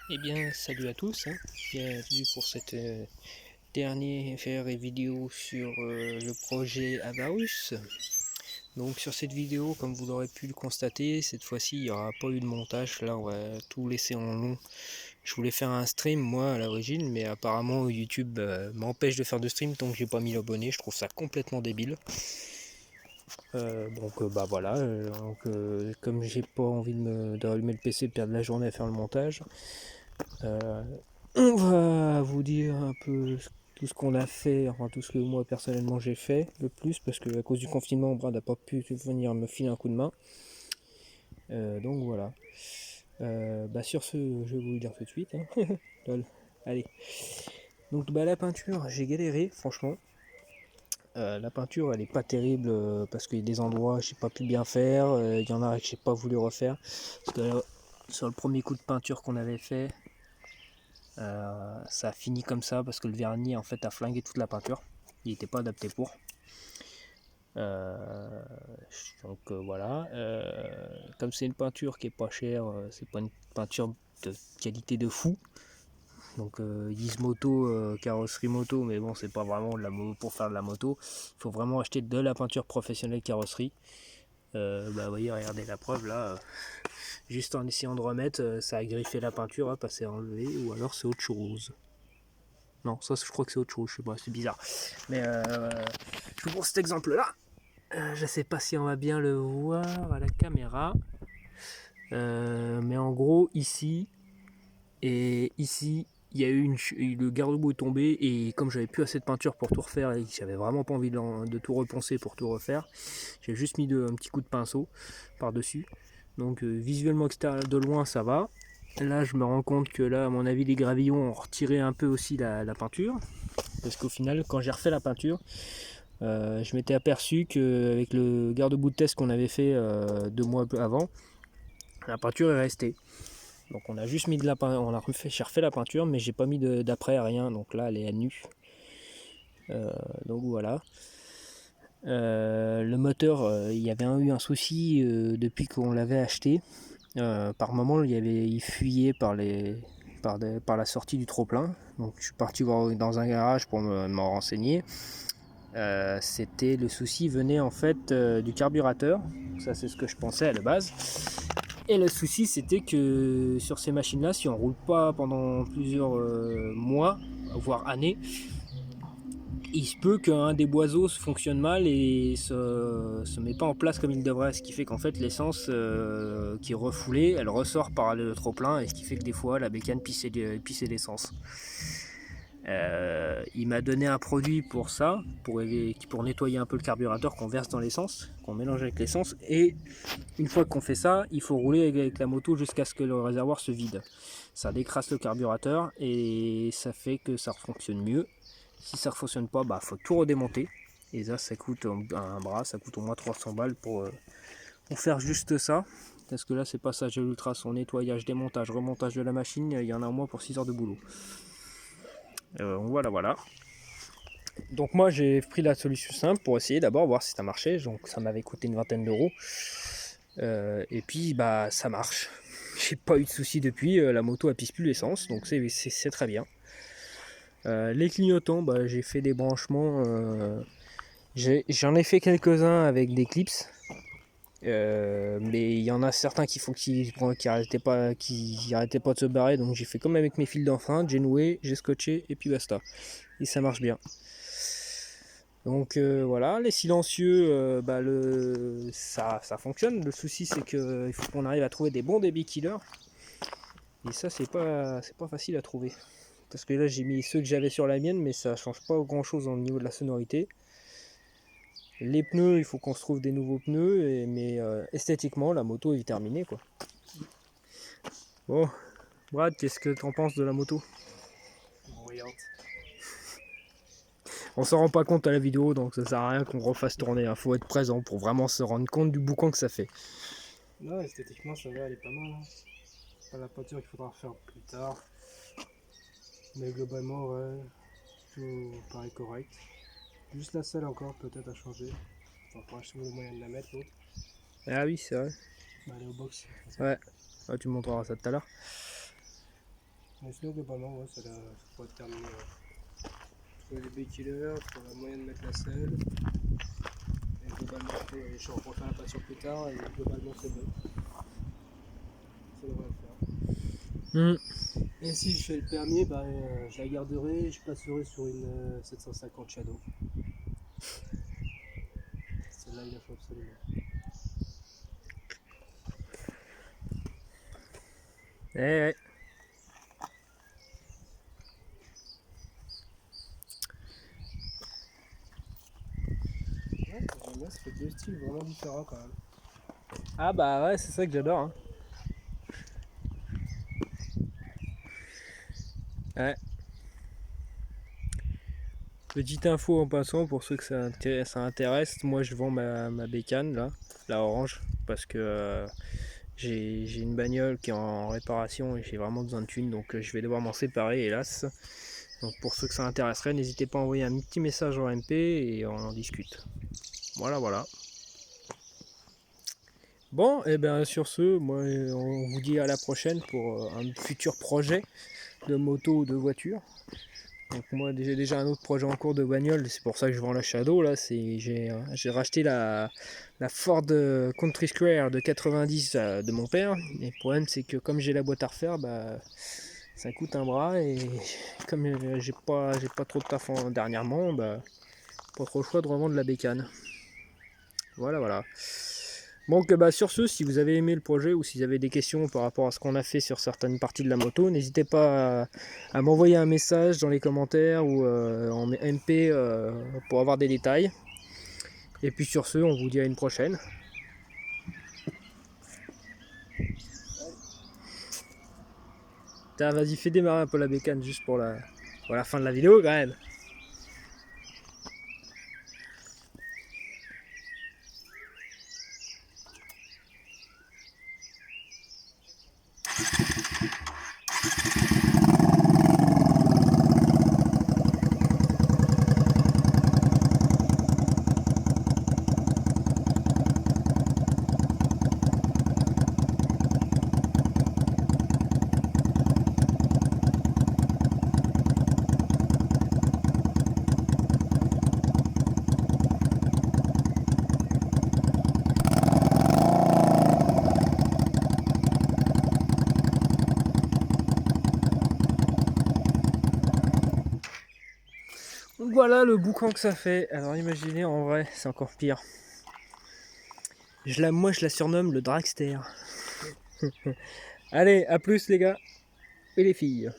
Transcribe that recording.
Eh bien, salut à tous, bienvenue pour cette dernière vidéo sur le projet Avarus. Donc sur cette vidéo, comme vous l'aurez pu le constater, cette fois-ci il n'y aura pas eu de montage, là on va tout laisser en long. Je voulais faire un stream moi à l'origine, mais apparemment YouTube m'empêche de faire de stream tant que j'ai pas mis l'abonné, je trouve ça complètement débile. Bah voilà, comme j'ai pas envie d'allumer le PC et de perdre la journée à faire le montage, Euh, on va vous dire un peu tout ce qu'on a fait, enfin tout ce que moi personnellement j'ai fait le plus, parce que à cause du confinement, Brad n'a pas pu venir me filer un coup de main. Donc voilà. Sur ce, je vais vous le dire tout de suite. Lol. Allez. Donc la peinture, j'ai galéré, franchement. La peinture, elle est pas terrible parce qu'il y a des endroits j'ai pas pu bien faire. Il y en a que j'ai pas voulu refaire. Parce que sur le premier coup de peinture qu'on avait fait, ça a fini comme ça parce que le vernis en fait a flingué toute la peinture. Il n'était pas adapté pour. Euh, voilà. Comme c'est une peinture qui est pas chère, c'est pas une peinture de qualité de fou. Donc ils disent moto, carrosserie moto, mais bon c'est pas vraiment de la pour faire de la moto. Il faut vraiment acheter de la peinture professionnelle carrosserie. Vous voyez, regardez la preuve là. Juste en essayant de remettre, ça a griffé la peinture, hop, c'est enlevé, ou alors c'est autre chose. Non, ça je crois que c'est autre chose, je sais pas, c'est bizarre. Mais je vous prends cet exemple-là. Je sais pas si on va bien le voir à la caméra. Mais en gros, ici, et ici, il y a eu le garde-boue est tombé, et comme j'avais plus assez de peinture pour tout refaire, et que j'avais vraiment pas envie de tout repenser pour tout refaire, j'ai juste mis un petit coup de pinceau par-dessus. Donc visuellement extérieur de loin, ça va. Là, je me rends compte que là, à mon avis, les gravillons ont retiré un peu aussi la peinture. Parce qu'au final, quand j'ai refait la peinture, je m'étais aperçu qu'avec le garde-boue de test qu'on avait fait 2 mois avant, la peinture est restée. Donc on a juste mis de la peinture, j'ai refait la peinture, mais j'ai pas mis d'après, rien. Donc là, elle est à nu. Donc voilà. Le moteur, il y avait eu un souci depuis qu'on l'avait acheté. Par moment, il fuyait par la sortie du trop-plein. Donc je suis parti voir dans un garage pour m'en renseigner. Le souci venait en fait du carburateur. Ça c'est ce que je pensais à la base. Et le souci c'était que sur ces machines là, si on roule pas pendant plusieurs mois, voire années, il se peut qu'un des boiseaux fonctionne mal et se met pas en place comme il devrait, ce qui fait qu'en fait l'essence qui est refoulée, elle ressort par le trop plein, et ce qui fait que des fois la bécane pissait l'essence. Il m'a donné un produit pour ça, pour nettoyer un peu le carburateur qu'on verse dans l'essence, qu'on mélange avec l'essence. Et une fois qu'on fait ça, il faut rouler avec la moto jusqu'à ce que le réservoir se vide. Ça décrasse le carburateur et ça fait que ça fonctionne mieux. Si ça ne fonctionne pas, faut tout redémonter. Et ça coûte un bras, ça coûte au moins 300 balles pour faire juste ça. Parce que là, c'est passage à l'ultra, son nettoyage, démontage, remontage de la machine, il y en a au moins pour 6 heures de boulot. Voilà. Donc moi j'ai pris la solution simple pour essayer d'abord voir si ça marchait. Donc ça m'avait coûté une vingtaine d'euros. Et puis ça marche. J'ai pas eu de soucis depuis. La moto elle pisse plus l'essence, donc c'est très bien. Les clignotants, j'ai fait des branchements. J'en ai fait quelques-uns avec des clips. Mais il y en a certains qui arrêtaient pas de se barrer, donc j'ai fait comme avec mes fils d'empreinte, j'ai noué, j'ai scotché et puis basta. Et ça marche bien. Donc voilà, les silencieux, ça fonctionne. Le souci c'est qu'il faut qu'on arrive à trouver des bons débit killers. Et ça c'est pas facile à trouver. Parce que là j'ai mis ceux que j'avais sur la mienne, mais ça change pas grand chose au niveau de la sonorité. Les pneus, il faut qu'on se trouve des nouveaux pneus, mais esthétiquement la moto est terminée quoi. Bon, Brad, qu'est-ce que t'en penses de la moto? Bruyante. On s'en rend pas compte à la vidéo, donc ça sert à rien qu'on refasse tourner. Faut être présent pour vraiment se rendre compte du boucan que ça fait. Non, esthétiquement, ça va, elle est pas mal. Hein. Pas la peinture qu'il faudra faire plus tard. Mais globalement, ouais, tout paraît correct. Juste la selle encore, peut-être à changer. Enfin, pour acheter le moyen de la mettre, l'autre. Ah oui, c'est vrai. Aller au box. Ouais, tu me montreras ça tout à l'heure. Mais sinon, globalement, ouais, ça pourrait être terminé. Trouver les baies-killers, trouver la moyen de mettre la selle. Et globalement, je suis en train de faire la peinture plus tard et globalement, c'est bon. Ça devrait le faire. Et si je fais le permis, bah, je la garderai et je passerai sur une 750 Shadow. Celle-là, il la faut absolument. Ouais. Ouais, j'aime bien, ça fait deux styles vraiment différents quand même. Ah bah ouais, c'est ça que j'adore. Hein. Ouais. Petite info en passant pour ceux que ça intéresse, moi je vends ma bécane là, la orange, parce que j'ai une bagnole qui est en réparation et j'ai vraiment besoin de thunes, donc je vais devoir m'en séparer hélas. Donc pour ceux que ça intéresserait, n'hésitez pas à envoyer un petit message en MP et on en discute. Voilà. Bon, et bien sur ce, moi on vous dit à la prochaine pour un futur projet de moto ou de voiture. Donc moi j'ai déjà un autre projet en cours de bagnole, c'est pour ça que je vends la Shadow là, j'ai racheté la Ford Country Square de 90 de mon père. Et le problème c'est que comme j'ai la boîte à refaire, bah ça coûte un bras et comme j'ai pas trop de taf dernièrement, bah pas trop le choix de revendre la bécane. Voilà. Donc bah, sur ce, si vous avez aimé le projet ou si vous avez des questions par rapport à ce qu'on a fait sur certaines parties de la moto, n'hésitez pas à m'envoyer un message dans les commentaires ou en MP pour avoir des détails. Et puis sur ce, on vous dit à une prochaine. Vas-y, fais démarrer un peu la bécane juste pour la fin de la vidéo quand même. Donc voilà le boucan que ça fait. Alors imaginez en vrai, c'est encore pire. Moi je la surnomme le dragster. Allez, à plus les gars et les filles.